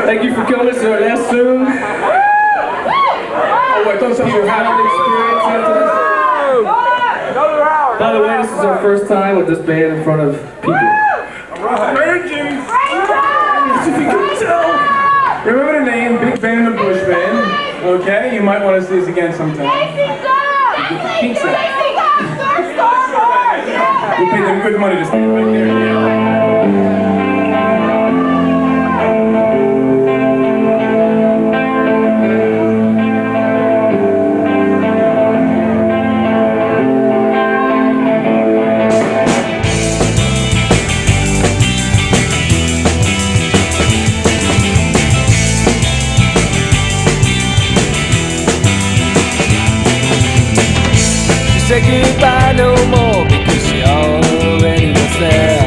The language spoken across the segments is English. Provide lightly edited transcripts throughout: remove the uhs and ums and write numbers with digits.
Thank you for coming to our last tune. Oh, wait, don't you have an experience after this? By the way, this is our first time with this band in front of people. Alright, if you can tell, remember the name, Big Ben and the Bushmen. Okay, you might want to see this again sometime. Pizza. We paid them good money to stay right there. Say goodbye no more because she already was there.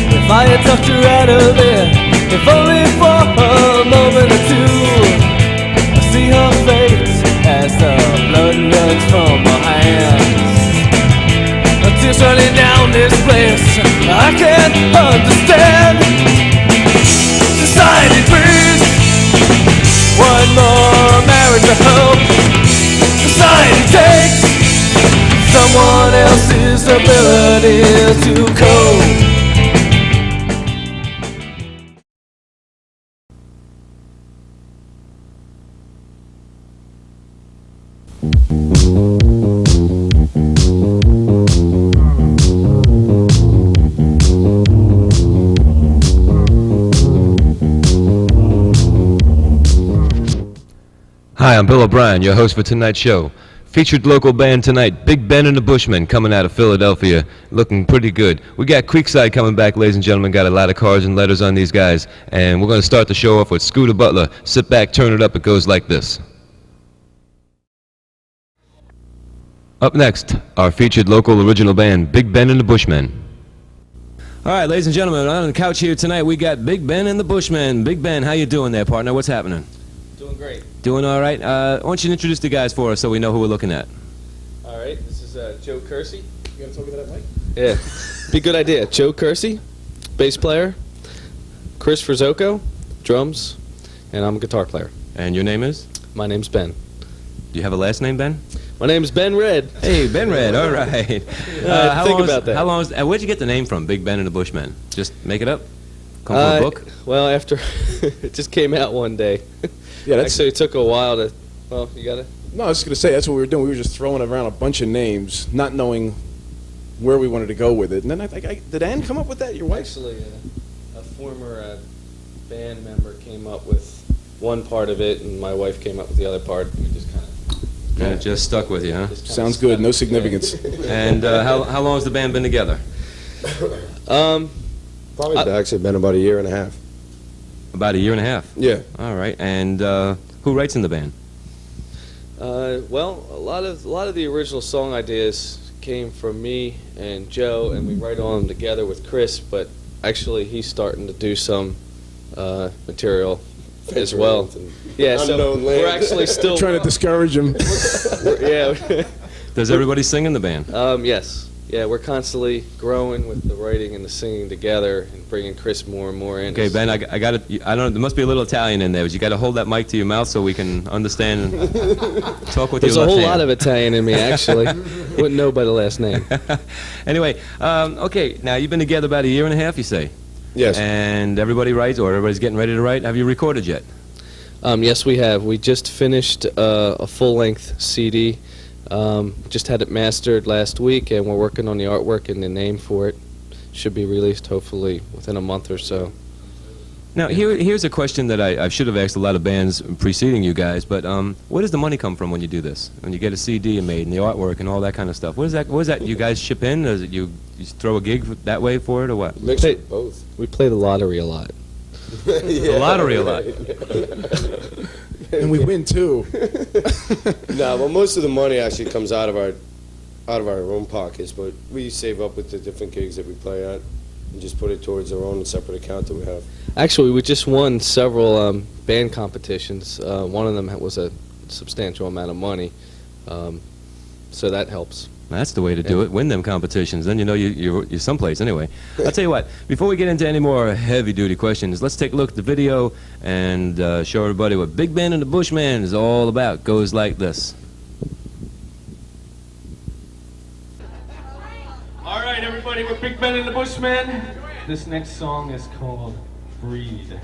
If I had talked her out of it, if only for a moment or two, I see her face as the blood runs from her hands. The tears running down this place, I can't understand. Society breathes one more marriage I hope. Society takes someone else's ability to cope. Hi, I'm Bill O'Brien, your host for tonight's show. Featured local band tonight, Big Ben and the Bushmen, coming out of Philadelphia, looking pretty good. We got Creekside coming back, ladies and gentlemen. Got a lot of cards and letters on these guys. And we're going to start the show off with Scooter Butler. Sit back, turn it up, it goes like this. Up next, our featured local original band, Big Ben and the Bushmen. All right, ladies and gentlemen, on the couch here tonight, we got Big Ben and the Bushmen. Big Ben, how you doing there, partner? What's happening? Doing great. Doing all right. Why don't you introduce the guys for us so we know who we're looking at? All right, this is Joe Kersey. You gonna talk about that mic? Yeah, be a good idea. Joe Kersey, bass player. Chris Frizzoco, drums, and I'm a guitar player. And your name is? My name's Ben. Do you have a last name, Ben? My name's Ben Red. Hey, Ben Red. All right. Think about that. How long? Where'd you get the name from? Big Ben and the Bushmen. Just make it up? Come from a book? Well, after it just came out one day. Yeah, that's actually it took a while to. Well, you got it. No, I was going to say that's what we were doing. We were just throwing around a bunch of names, not knowing where we wanted to go with it. And then I think did Ann come up with that? Your wife? Actually, a former band member came up with one part of it, and my wife came up with the other part. We just kind of. And it just stuck with you, huh? Sounds good. No significance. And how long has the band been together? Probably actually been about a year and a half. About a year and a half? Yeah. All right. And who writes in the band? Well, a lot of the original song ideas came from me and Joe, and we write on them together with Chris. But actually, he's starting to do some material as well. Yeah, so we're actually still trying to discourage him. Yeah. Does everybody sing in the band? Yes. Yeah, we're constantly growing with the writing and the singing together and bringing Chris more and more in. Okay, Ben, I got it. I don't know. There must be a little Italian in there, but you got to hold that mic to your mouth so we can understand and talk with There's your left a whole hand. lot of Italian in me, actually. Wouldn't know by the last name. Anyway, okay. Now you've been together about a year and a half, you say? Yes. And everybody writes, or everybody's getting ready to write. Have you recorded yet? Yes, we have. We just finished a full-length CD. Just had it mastered last week, and we're working on the artwork and the name for it. Should be released hopefully within a month or so. Now, here's a question that I should have asked a lot of bands preceding you guys, but where does the money come from when you do this? When you get a CD made and the artwork and all that kind of stuff? What is that you guys ship in? Or is it you throw a gig that way for it, or what? Mix of both. We play the lottery a lot. The lottery a lot. And we win too. No, well, most of the money actually comes out of our own pockets, but we save up with the different gigs that we play at and just put it towards our own separate account that we have. Actually, we just won several band competitions. One of them was a substantial amount of money, so that helps. That's the way to do it. Win them competitions. Then you know you're someplace anyway. I'll tell you what, before we get into any more heavy-duty questions, let's take a look at the video and show everybody what Big Band and the Bushmen is all about. Goes like this. All right, everybody, we're Big Ben and the Bushmen. This next song is called Breed.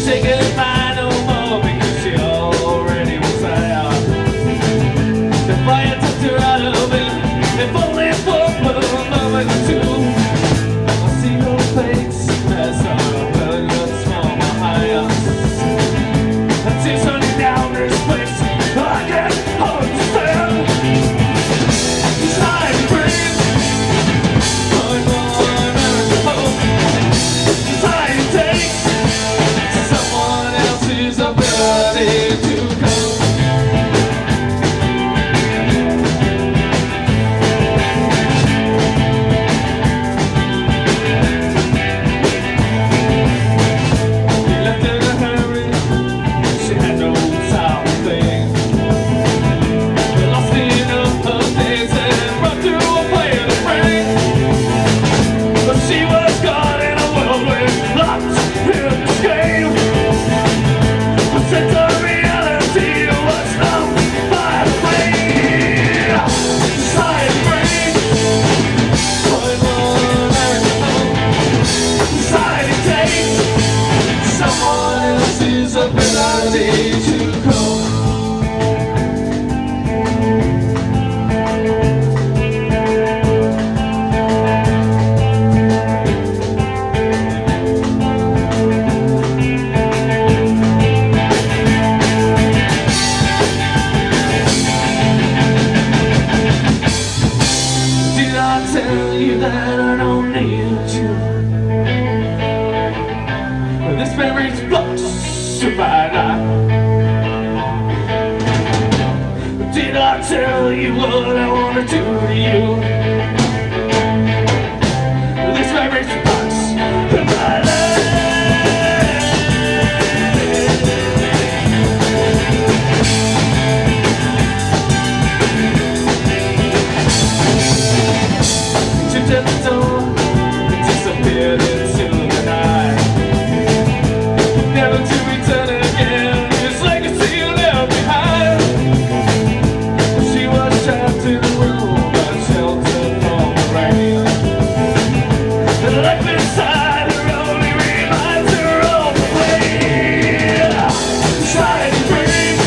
Say goodbye no more because you already was there. The fire took her out of it, if only for a moment or two. I see your face as our blood gets from behind us. I see running down this place, I can't understand. It's hard to breathe, one more American hope. It's hard to take someone else's ability to cope. He left in a hurry, she had no time to think. We lost enough of days and brought to a play of the brain. But she was caught in a whirlwind, locked in this game. The sense of reality was numbed by the pain. Side brain, one more American home. Society takes someone else's ability to cope. Did I tell you that I don't need you? This memory's blocked, survive I. Did I tell you what I wanna do to you? This memory's blocked, survive I. Chipped at the door, disappeared into the night, never to return again. His legacy left behind. She was trapped in a room, unsheltered from the rain. The life inside her only reminds her of the pain. Trying to breathe,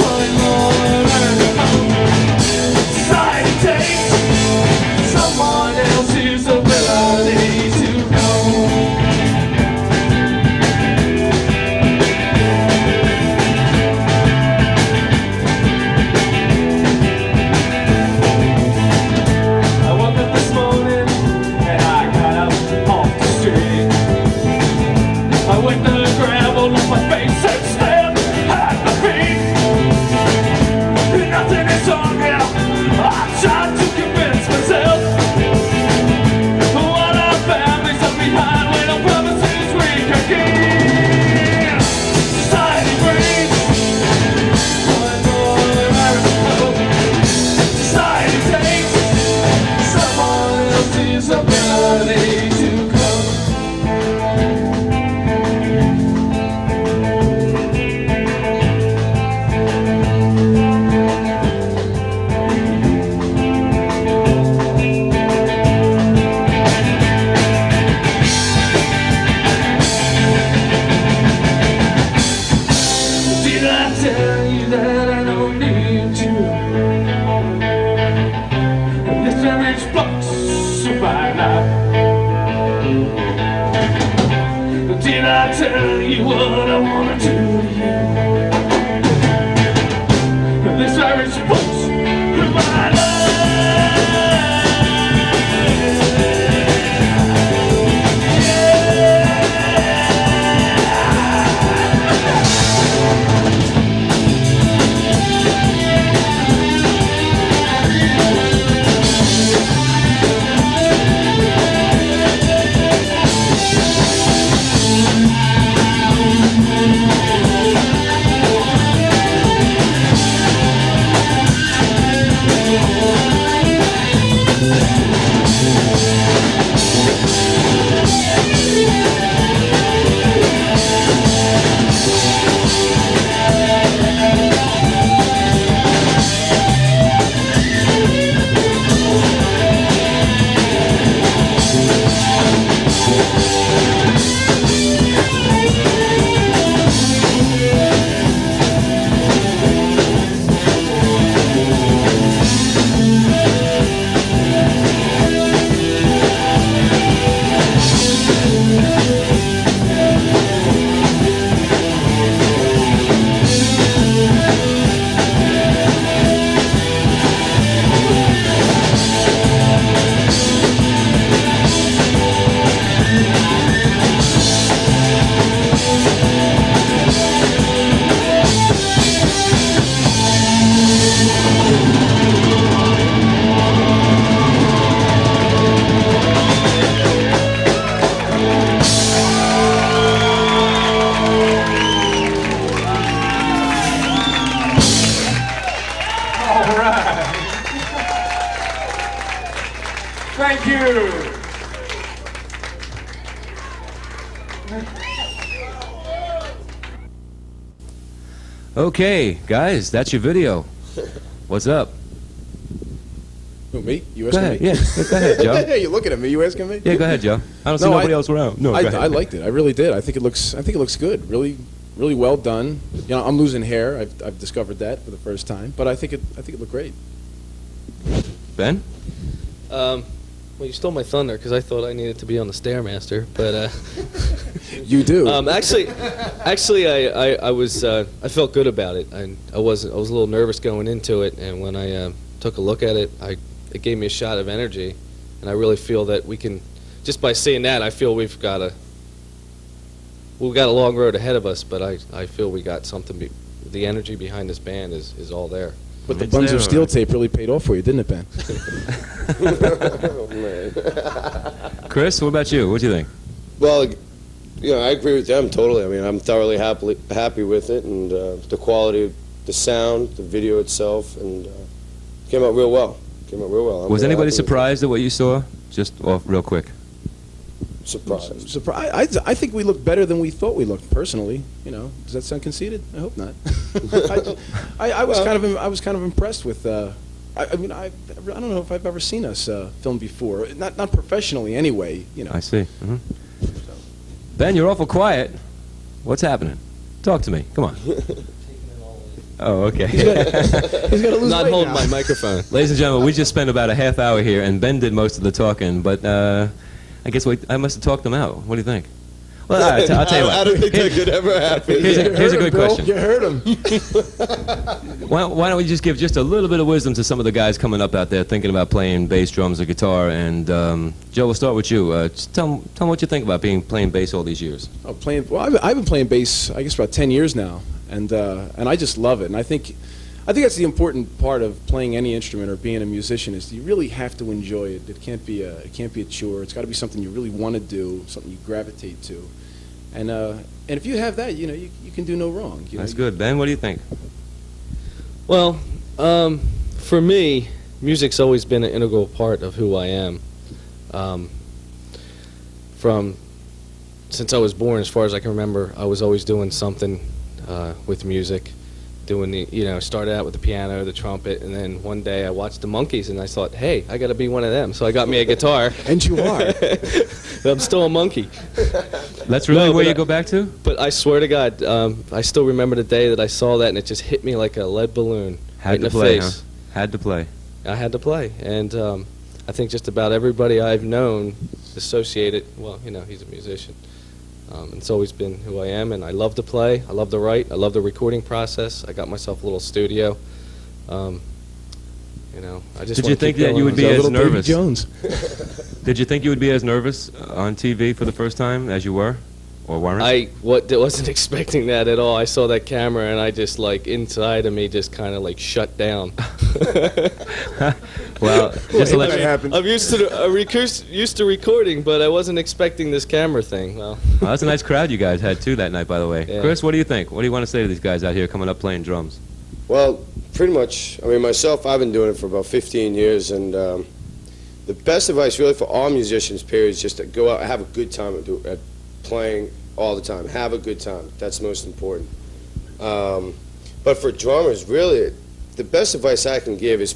one more American home. Society takes someone else's ability to go. I woke up this morning and I got up off the street. I went to the gravel off my face and stared at my feet. Nothing is wrong now. I tried to convince myself. What our families left behind when our promises we can keep. Society breeds one more American hope. Society takes someone else's ability to cope. Did I tell you that I don't need you? This marriage blocks survive now. Did I tell you what I wanna do to you? This marriage blocks survive now. you. Okay, guys, that's your video. What's up? Who, me? You Go asking ahead. me? Yeah, go ahead, Joe. Hey, you looking at me? You asking me? Yeah, go ahead, Joe. I don't see No, nobody else around. No, go ahead. I liked it. I really did. I think it looks good. Really, really well done. You know, I'm losing hair. I've discovered that for the first time. But I think it looked great. Ben? Well, you stole my thunder because I thought I needed to be on the Stairmaster, but You do. actually, I felt good about it. I was a little nervous going into it, and when I took a look at it, it gave me a shot of energy, and I really feel that we can, just by seeing that, I feel we've got a long road ahead of us, but I feel we got something. The energy behind this band is all there. But the Buns of Steel tape really paid off for you, didn't it, Ben? Oh, man. Chris, what about you? What do you think? Well, you know, I agree with them totally. I mean, I'm thoroughly happy with it, and the quality, the sound, the video itself, and came out real well. I'm Was real anybody happy with it. surprised at what you saw? Just off real quick. Surprised. I think we look better than we thought we looked. Personally, you know, does that sound conceited? I hope not. I was kind of impressed with. I don't know if I've ever seen us film before. Not professionally, anyway. You know. I see. Ben, you're awful quiet. What's happening? Talk to me. Come on. Oh, okay. He's got to lose Not weight holding now. my microphone. Ladies and gentlemen, we just spent about a half hour here, and Ben did most of the talking, but I guess I must have talked them out. What do you think? Well, all right, I'll tell you what. I don't think that could ever happen. Here's a good question. You heard him. Why don't we just give just a little bit of wisdom to some of the guys coming up out there thinking about playing bass, drums, or guitar? And Joe, we'll start with you. Just tell them what you think about playing bass all these years. Well, I've been playing bass, I guess, about 10 years now, and I just love it. And I think that's the important part of playing any instrument or being a musician is you really have to enjoy it. It can't be a chore. It's got to be something you really want to do, something you gravitate to. And if you have that, you know, you can do no wrong. That's good. Ben, what do you think? Well, for me, music's always been an integral part of who I am. Since I was born, as far as I can remember, I was always doing something with music. Started out with the piano, the trumpet, and then one day I watched the Monkees and I thought, hey, I got to be one of them. So I got me a guitar. And you are. I'm still a monkey. That's really where you go back to? But I swear to God, I still remember the day that I saw that and it just hit me like a lead balloon. Had right to in the play, face. huh? Had to play. I had to play. And I think just about everybody I've known associated, well, you know, he's a musician. It's always been who I am, and I love to play. I love to write. I love the recording process. I got myself a little studio. I just. Did you think that you would be as nervous? Jones. Did you think you would be as nervous on TV for the first time as you were, or weren't? I wasn't expecting that at all. I saw that camera, and I just inside of me just kind of shut down. Well, just to let you. I'm used to recording, but I wasn't expecting this camera thing. Well, That's a nice crowd you guys had too that night, by the way. Yeah. Chris, what do you think? What do you want to say to these guys out here coming up playing drums? Well, pretty much. I mean, myself, I've been doing it for about 15 years, and the best advice really for all musicians, period, is just to go out and have a good time at playing all the time. Have a good time. That's most important. But for drummers, really, the best advice I can give is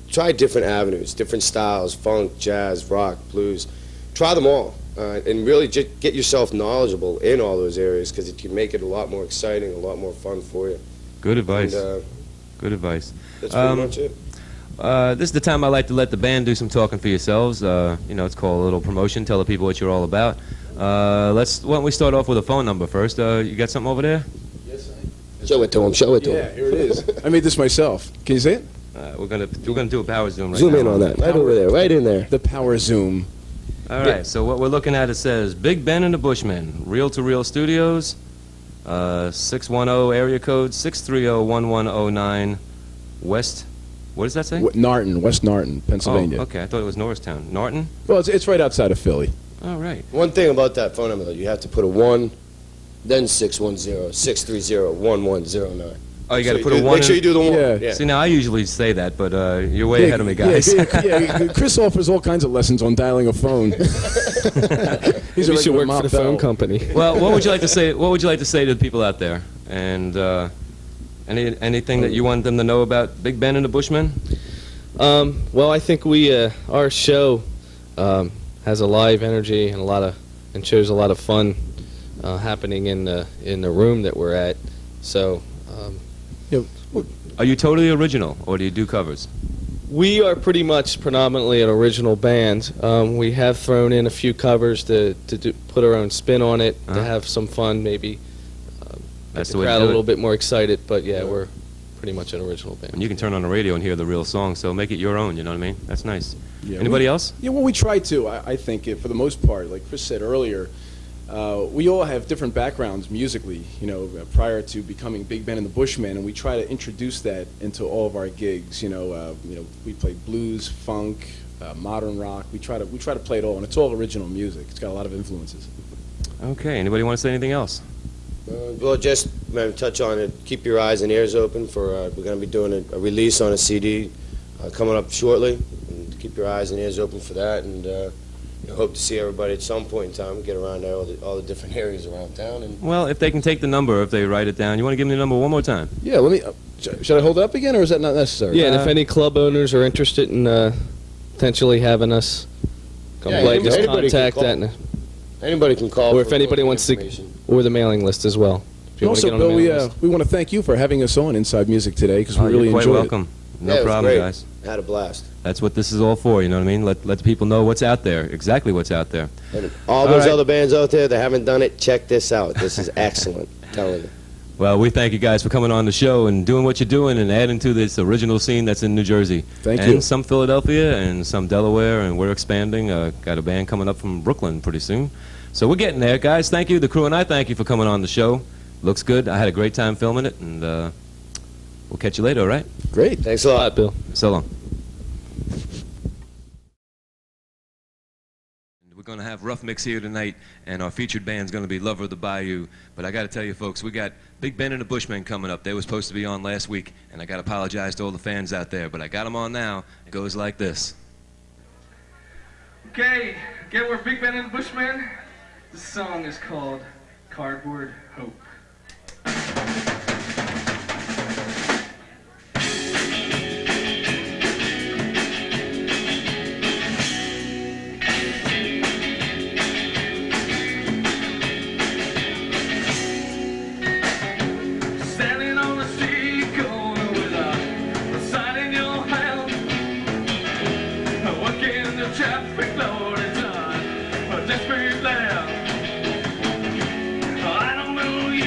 try different avenues, different styles, funk, jazz, rock, blues. Try them all, and really just get yourself knowledgeable in all those areas because it can make it a lot more exciting, a lot more fun for you. Good advice. And, Good advice. that's pretty much it. This is the time I like to let the band do some talking for yourselves. It's called a little promotion. Tell the people what you're all about. Why don't we start off with a phone number first? You got something over there? Show it to him. Show it to Yeah, him. here it is. I made this myself. Can you see it? We're gonna do a power zoom right Zoom now. in on that. Right over there. Right in there. The Power Zoom. All right. So what we're looking at, it says Big Ben and the Bushmen, Reel-to-Reel Studios, 610 area code 630-1109 West. What does that say? Narton, West Narton, Pennsylvania. Oh, okay. I thought it was Norristown. Norton? Well, it's right outside of Philly. All right. One thing about that phone number, though, you have to put a 1, then 610-630-1109. Oh, you got to So put a one. Make sure you do the one. Yeah. Yeah. See, now I usually say that, but you're way ahead of me, guys. Yeah, Chris offers all kinds of lessons on dialing a phone. He's a We should regular work for the Mont phone Bell. company. Well, what would you like to say? What would you like to say to the people out there? And anything that you want them to know about Big Ben and the Bushmen? Well, I think our show has a live energy and shows a lot of fun happening in the room that we're at. So Are you totally original, or do you do covers? we are pretty much predominantly an original band. We have thrown in a few covers to put our own spin on it, to have some fun, maybe That's get the the way to crowd do a little it. bit more excited. But yeah, we're pretty much an original band. And you can turn on the radio and hear the real song, so make it your own. You know what I mean? That's nice. Yeah, Anybody else? Yeah, well, we try to. I think, for the most part, like Chris said earlier, we all have different backgrounds musically, prior to becoming Big Ben and the Bushmen, and we try to introduce that into all of our gigs. We play blues, funk, modern rock. We try to play it all, and it's all original music. It's got a lot of influences. Okay. Anybody want to say anything else? Well, just touch on it. Keep your eyes and ears open for. We're going to be doing a release on a CD coming up shortly. And keep your eyes and ears open for that. And hope to see everybody at some point in time. Get around all the different areas around town. And Well, if they can take the number, if they write it down, you want to give me the number one more time? Yeah, let me. Should I hold it up again, or is that not necessary? Yeah, and if any club owners are interested in potentially having us come Yeah, play, just anybody can contact call. that, anybody can call. or for if anybody booking wants to, information. or the mailing list as well. If you want to Also, get on the Bill, mailing list. we want to thank you for having us on Inside Music today, because we Oh, really you're quite enjoyed welcome. No Yeah, it was problem, great. guys. Had a blast. That's what this is all for. You know what I mean? Let people know what's out there, exactly what's out there. And all those right. other bands out there that haven't done it, check this out. This is excellent. I'm telling you. Well, we thank you guys for coming on the show and doing what you're doing and adding to this original scene that's in New Jersey. Thank and you. some Philadelphia and some Delaware, and we're expanding. Got a band coming up from Brooklyn pretty soon. So we're getting there, guys. Thank you, the crew, and I thank you for coming on the show. Looks good. I had a great time filming it, and we'll catch you later, all right? it. Great. Thanks a lot, Bill. So long. We're going to have Rough Mix here tonight, and our featured band's going to be Lover of the Bayou. But I got to tell you, folks, we got Big Ben and the Bushmen coming up. They were supposed to be on last week, and I got to apologize to all the fans out there, but I got them on now. It goes like this. Okay, again, we're Big Ben and the Bushmen. This song is called Cardboard Hope. Standing on the street corner with a sign in your hand, working the traffic loaded on a desperate land. I don't know you.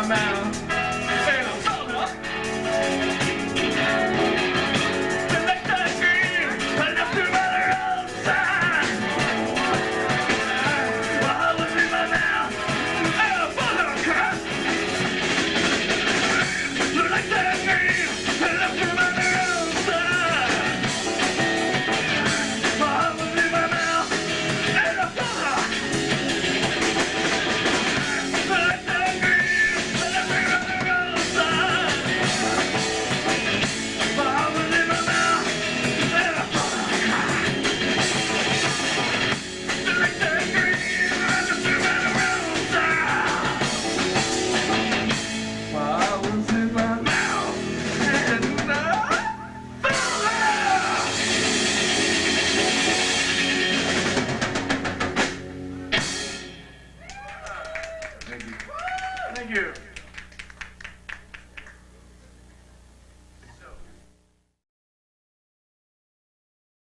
my mouth, and I told her. The next I screamed, I left her by the roadside. My heart was in my mouth, and I felt her cry. The next I screamed, I left her by the roadside. My heart was in my mouth, and I felt her. Thank you.